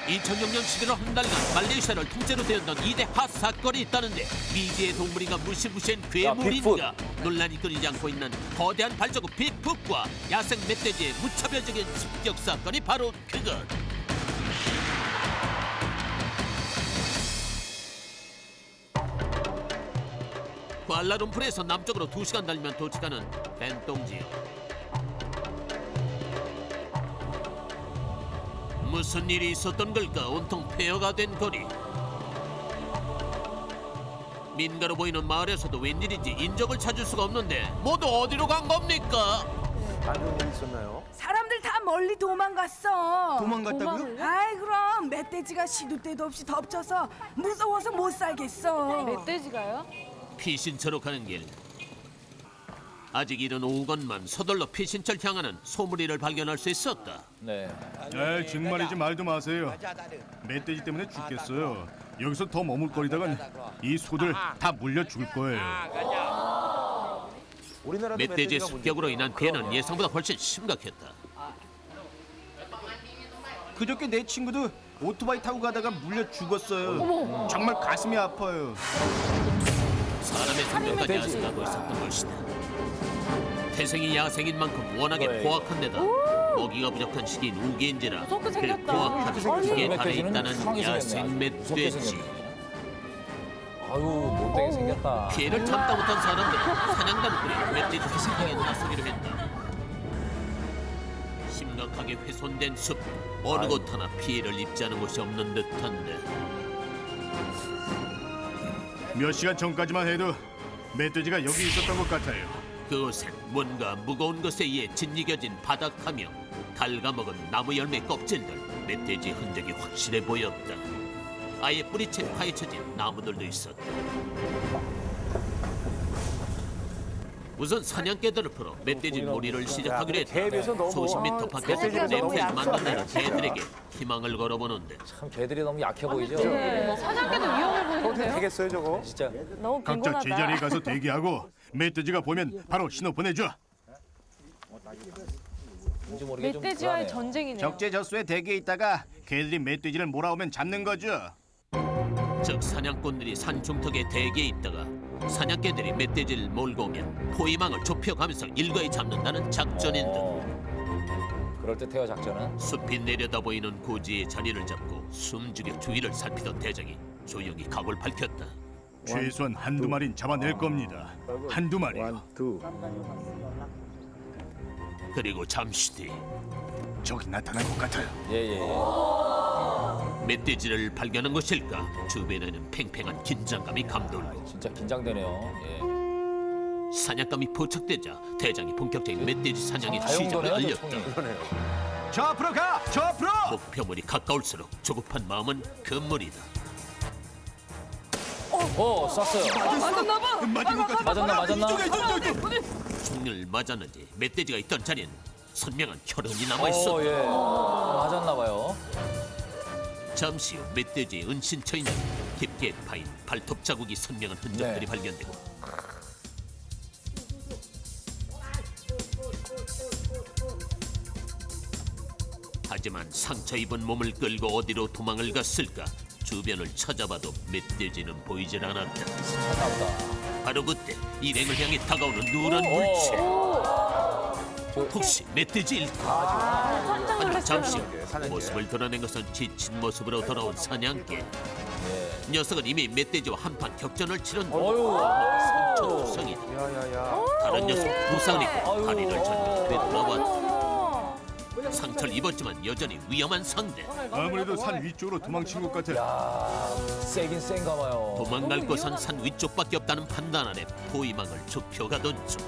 2006년 11월 한 달간 말레이시아를 통째로 되었던 2대 핫 사건이 있다는데 미지의 동물인가 무시무시한 괴물인가 논란이 끊이지 않고 있는 거대한 발자국 빅풋과 야생 멧돼지의 무차별적인 습격 사건이 바로 그것. 쿠알라룸푸르에서 남쪽으로 2시간 달리면 도착하는 벤똥 지역. 무슨 일이 있었던 걸까? 온통 폐허가 된 거리. 민가로 보이는 마을에서도 웬일인지 인적을 찾을 수가 없는데 모두 어디로 간 겁니까? 안 좋은 일 있었나요? 사람들 다 멀리 도망갔어. 도망갔다고요? 아이 그럼 멧돼지가 시도 때도 없이 덮쳐서 무서워서 못 살겠어. 멧돼지가요? 피신처로 가는 길. 아직 이른 오후건만 서둘러 피신처를 향하는 소무리를 발견할 수 있었다. 네. 에이, 정말이지 말도 마세요. 멧돼지 때문에 죽겠어요. 여기서 더 머물거리다간 이 소들 다 물려 죽을 거예요. 우리나라도 멧돼지의 멧돼지가 습격으로 인한 피해는 예상보다 훨씬 심각했다. 그저께 내 친구도 오토바이 타고 가다가 물려 죽었어요. 정말 가슴이 아파요. 사람의 생명까지 앗아가고 있었던 것이다. 태생이 야생인 만큼 워낙에 포악한 데다 먹이가 부족한 시기인 우기인지라 무섭게 그 생겼다. 포악한 속에 달해 멧돼지는 있다는 이상하게 야생 생겼네. 무섭게 멧돼지. 생겼네. 아유, 못되게 생겼다. 피해를 참다 못한 사람들은 사냥단을 꾸려 멧돼지 사냥에 나서기로 했다. 심각하게 훼손된 숲, 어느 곳 하나 피해를 입지 않은 곳이 없는 듯한데 몇 시간 전까지만 해도 멧돼지가 여기 있었던 것 같아요. 그곳엔 뭔가 무거운 것에 의해 짓이겨진 바닥하며 갉아먹은 나무 열매 껍질들, 멧돼지 흔적이 확실해 보였다. 아예 뿌리채 파헤쳐진 나무들도 있었다. 우선 사냥개들을 풀어 멧돼지 놀이를 시작하기로 개에 비해서 했다. 너무 수십 미터 밖에서 멧돼지가 너무 냄새를 약해. 만든다는 개들에게 희망을 걸어보는데 참 개들이 너무 약해 보이죠? 네. 사냥개도 위험해 어떻게 보이는데요? 되겠어요 저거? 진짜. 너무 각자 빈곤하다. 제자리에 가서 대기하고 멧돼지가 보면 바로 신호 보내줘. 뭔지 모르게 좀 멧돼지와의 불안해요. 전쟁이네요. 적재적소에 대기해 있다가 개들이 멧돼지를 몰아오면 잡는 거죠. 즉 사냥꾼들이 산 중턱에 대기해 있다가 사냥개들이 멧돼지를 몰고 오면 포위망을 좁혀가면서 일거에 잡는다는 작전인 듯. 그럴듯해요, 작전은. 숲이 내려다 보이는 고지에 자리를 잡고 숨죽여 주위를 살피던 대장이 조용히 각오를 밝혔다. 최소한 한두 마리는 잡아낼 겁니다. 한두 마리요. 그리고 잠시 뒤 저기 나타날 것 같아요. 예. 멧돼지를 발견한 것일까? 주변에는 팽팽한 긴장감이 감돌고 진짜 긴장되네요. 예. 사냥감이 포착되자 대장이 본격적인 멧돼지 사냥의 시작을 다용도네요, 알렸다. 총이. 저 앞으로 가! 저 앞으로! 목표물이 가까울수록 조급한 마음은 금물이다. 쐈어요. 맞았나 봐. 맞았나? 총을 맞았는지 멧돼지가 있던 자리엔 선명한 혈흔이 남아있었다. 예. 맞았나 봐요. 잠시 후 멧돼지의 은신처 있는 깊게 파인 발톱 자국이 선명한 흔적들이 네. 발견되고 하지만 상처 입은 몸을 끌고 어디로 도망을 갔을까? 주변을 찾아봐도 멧돼지는 보이질 않았다. 찾나 보다. 바로 그때 일행을 향해 다가오는 누런 물체. 혹시 멧돼지일까? 하지만 잠시 후 모습을 드러낸 것은 지친 모습으로 돌아온 사냥개. 녀석은 이미 멧돼지와 한판 격전을 치른 상처투성이다. 다른 녀석 부상을 입고 다리를 절며 되돌아왔다. 상처를 입었지만 여전히 위험한 상대. 아무래도 산 위쪽으로 도망친 것 같아요. 야, 세긴 센가 봐요. 도망갈 곳은 산 위쪽밖에 없다는 판단 아래 포위망을 좁혀가던 중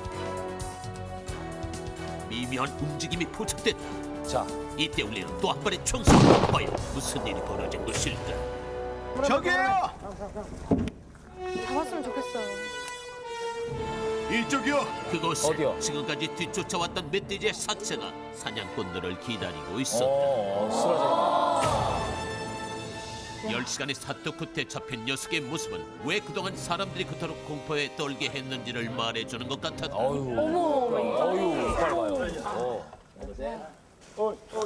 미묘한 움직임이 포착됐다. 자, 이때 울리는 또 한 발의 총성. 과연 무슨 일이 벌어진 것일까? 저기요! 잡았으면 좋겠어요. 이쪽이요! 그곳에 어디요? 지금까지 뒤쫓아왔던 멧돼지의 사체가 사냥꾼들을 기다리고 있었다. 쓰러져. 10시간의 사또 끝에 잡힌 녀석의 모습은 왜 그동안 사람들이 그토록 공포에 떨게 했는지를 말해주는 것 같았다. 어휴, 이빨 봐요.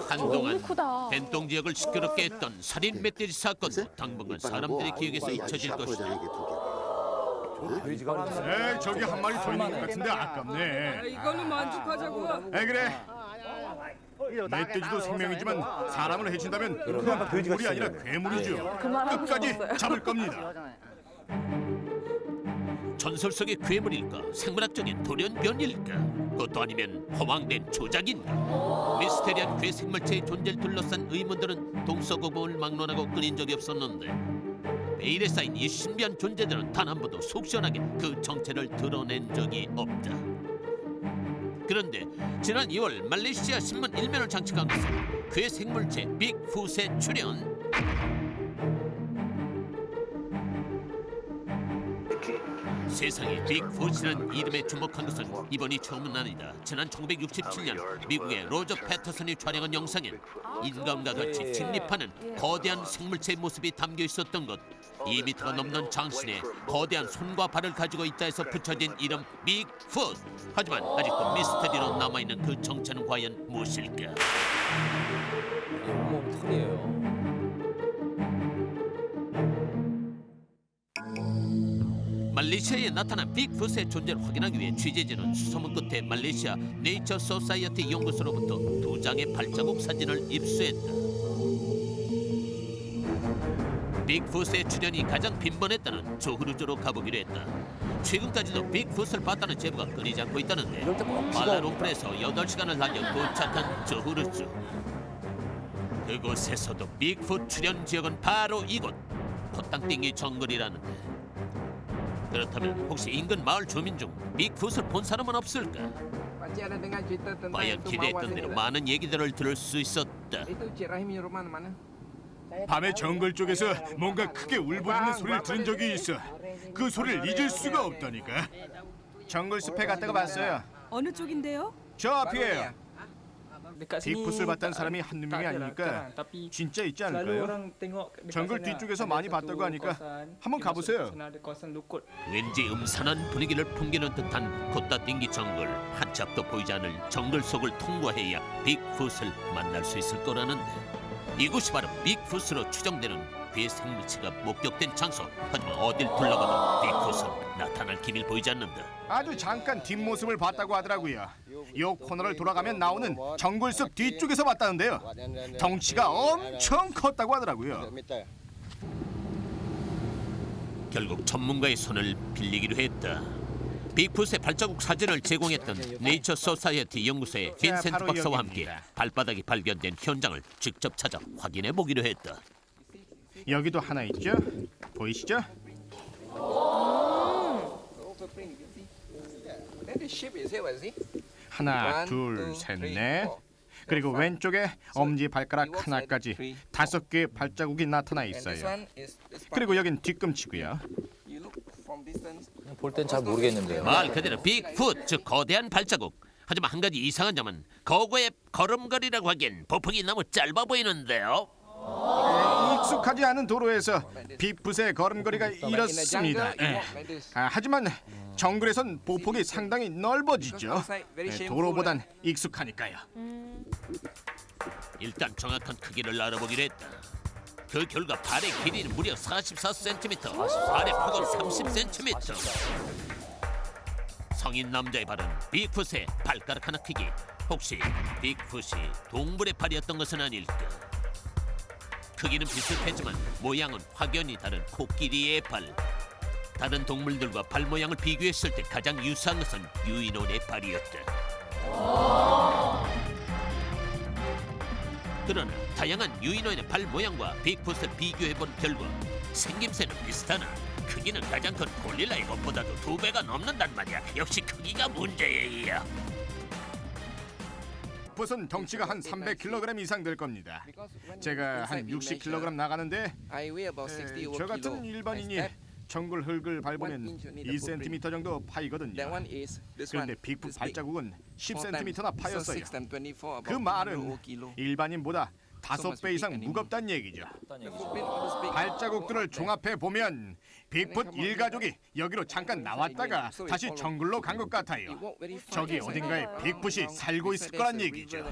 한동안 크다. 벤동 지역을 시끄럽게 했던 살인 멧돼지 사건도 당분간 사람들의 기억에서 잊혀질 것이다. 돼지가 많네. 에이, 저기 한 마리 더 있는 것 같은데 아깝네. 이거는 만족하자고. 에이, 그래. 멧돼지도 생명이지만 사람을 해친다면 그건 동물이 아니라 괴물이죠. 끝까지 잡을 겁니다. 전설 속의 괴물일까? 생물학적인 돌연변일까? 그것도 아니면 허황된 조작인가? 미스테리한 괴생물체의 존재를 둘러싼 의문들은 동서고금을 막론하고 끊인 적이 없었는데 베일에 쌓인 이 신비한 존재들은 단 한 번도 속 시원하게 그 정체를 드러낸 적이 없다. 그런데 지난 2월 말레이시아 신문 일면을 장식한 것은 괴생물체 빅풋의 출현. 세상에 빅풋이라는 이름에 주목한 것은 이번이 처음은 아니다. 지난 1967년 미국의 로저 패터슨이 촬영한 영상엔 인간과 같이 진립하는 거대한 생물체의 모습이 담겨 있었던 것. 2미터가 넘는 장신에 거대한 손과 발을 가지고 있다 해서 붙여진 이름 빅풋. 하지만 아직도 미스터리로 남아있는 그 정체는 과연 무엇일까? 온몸 털이에요. 말레이시아에 나타난 빅풋의 존재를 확인하기 위해 취재진은 수소문 끝에 말레이시아 네이처 소사이어티 연구소로부터 2장의 발자국 사진을 입수했다. 빅풋의 출현이 가장 빈번했다는 조흐르주로 가보기로 했다. 최근까지도 빅풋을 봤다는 제보가 끊이지 않고 있다는데 말라롱프에서 8시간을 달려 도착한 조흐르주. 그곳에서도 빅풋 출현 지역은 바로 이곳 헛땅땡이 정글이라는데, 그렇다면 혹시 인근 마을 주민 중 빅풋을 본 사람은 없을까? 과연 기대했던 대로 많은 얘기들을 들을 수 있었다. 밤에 정글 쪽에서 뭔가 크게 울부짖는 소리를 들은 적이 있어. 그 소리를 잊을 수가 없다니까. 정글 숲에 갔다가 봤어요. 어느 쪽인데요? 저 앞이에요. 빅풋을 봤다는 사람이 한두 명이 아니니까 진짜 있지 않을까요? 정글 뒤쪽에서 많이 봤다고 하니까 한번 가보세요. 왠지 음산한 분위기를 풍기는 듯한 콧다띵기 정글. 한 치 앞도 보이지 않을 정글 속을 통과해야 빅풋을 만날 수 있을 거라는데, 이곳이 바로 빅풋으로 추정되는 괴생물체가 목격된 장소. 하지만 어딜 둘러봐도 빅풋은 나타날 기미를 보이지 않는다. 아주 잠깐 뒷모습을 봤다고 하더라고요. 요 코너를 돌아가면 나오는 정글숲 뒤쪽에서 봤다는데요. 덩치가 엄청 컸다고 하더라고요. 결국 전문가의 손을 빌리기로 했다. 빅풋의 발자국 사진을 제공했던 네이처 소사이어티 연구소의 빈센트 바로 박사와 함께 여기입니다. 발바닥이 발견된 현장을 직접 찾아 확인해 보기로 했다. 여기도 하나 있죠? 보이시죠? 하나, 둘, 셋, 넷. 그리고 왼쪽에 엄지 발가락 하나까지 5개의 발자국이 나타나 있어요. 그리고 여긴 뒤꿈치고요. 볼 땐 잘 모르겠는데요. 말 그대로 빅풋, 즉 거대한 발자국. 하지만 한 가지 이상한 점은 거구의 걸음걸이라고 하기엔 보폭이 너무 짧아 보이는데요. 익숙하지 않은 도로에서 빅풋의 걸음걸이가 이렇습니다. 하지만 정글에선 보폭이 상당히 넓어지죠. 도로보단 익숙하니까요. 일단 정확한 크기를 알아보기로 했다. 그 결과 발의 길이는 무려 44cm, 발의 폭은 30cm. 성인 남자의 발은 빅풋의 발가락 하나 크기. 혹시 빅풋이 동물의 발이었던 것은 아닐까? 크기는 비슷했지만 모양은 확연히 다른 코끼리의 발. 다른 동물들과 발 모양을 비교했을 때 가장 유사한 것은 유인원의 발이었다. 그러나 다양한 유인원의 발 모양과 빅풋을 비교해본 결과 생김새는 비슷하나 크기는 가장 큰 고릴라의 것보다도 2배가 넘는단 말이야. 역시 크기가 문제예요. 빅풋은 덩치가 한 300kg 이상 될 겁니다. 제가 한 60kg 나가는데 저 같은 일반인이 정글 흙을 밟으면 2cm 정도 파이거든요. 그런데 빅풋 발자국은 10cm나 파였어요. 그 말은 일반인보다 5배 이상 무겁다는 얘기죠. 발자국들을 종합해 보면 빅풋 일가족이 여기로 잠깐 나왔다가 다시 정글로 간 것 같아요. 저기 어딘가에 빅풋이 살고 있을 거란 얘기죠.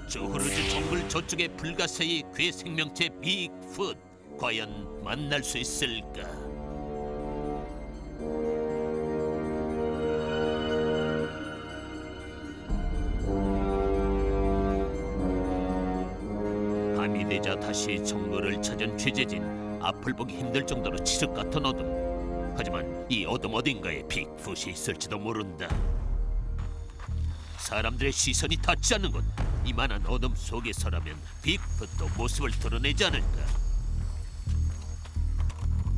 저 흐르는 정글 저쪽에 불가사의 괴 생명체 빅풋. 과연 만날 수 있을까? 밤이 되자 다시 정글을 찾은 취재진. 앞을 보기 힘들 정도로 칠흑 같은 어둠. 하지만 이 어둠 어딘가에 빅풋이 있을지도 모른다. 사람들의 시선이 닿지 않는 곳. 이만한 어둠 속에서라면 빅풋도 모습을 드러내지 않을까.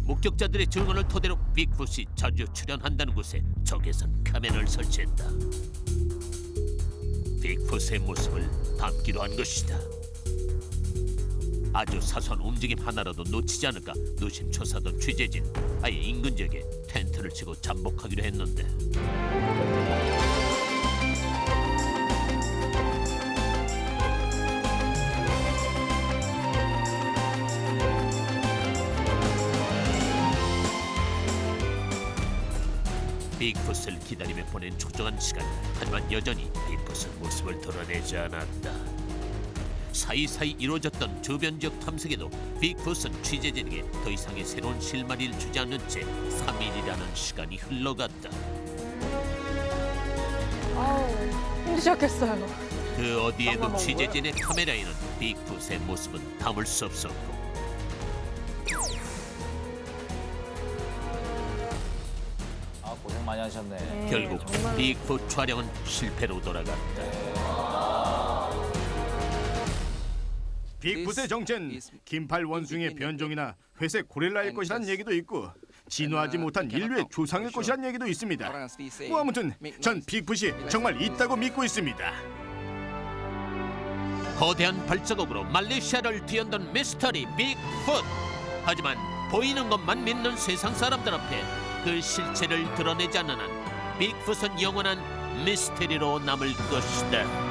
목격자들의 증언을 토대로 빅풋이 자주 출연한다는 곳에 적외선 카메라를 설치했다. 빅풋의 모습을 담기로 한 것이다. 아주 사소한 움직임 하나라도 놓치지 않을까 노심초사하던 취재진. 아예 인근 지역에 텐트를 치고 잠복하기로 했는데 빅풋을 기다리며 보낸 초조한 시간. 하지만 여전히 빅풋은 모습을 드러내지 않았다. 사이사이 이루어졌던 주변 지역 탐색에도 빅풋은 취재진에게 더 이상의 새로운 실마리를 주지 않은 채 3일이라는 시간이 흘러갔다. 힘드셨겠어요. 그 어디에도 취재진의 카메라에는 빅풋의 모습은 담을 수 없었고 아, 고생 많이 하셨네. 결국 빅풋 촬영은 실패로 돌아갔다. 빅풋의 정체는 긴팔 원숭이의 변종이나 회색 고릴라일 것이란 얘기도 있고 진화하지 못한 인류의 조상일 것이란 얘기도 있습니다. 뭐 아무튼 전 빅풋이 정말 있다고 믿고 있습니다. 거대한 발자국으로 말레이시아를 뒤흔든 미스터리 빅풋. 하지만 보이는 것만 믿는 세상 사람들 앞에 그 실체를 드러내지 않는 한 빅풋은 영원한 미스터리로 남을 것이다.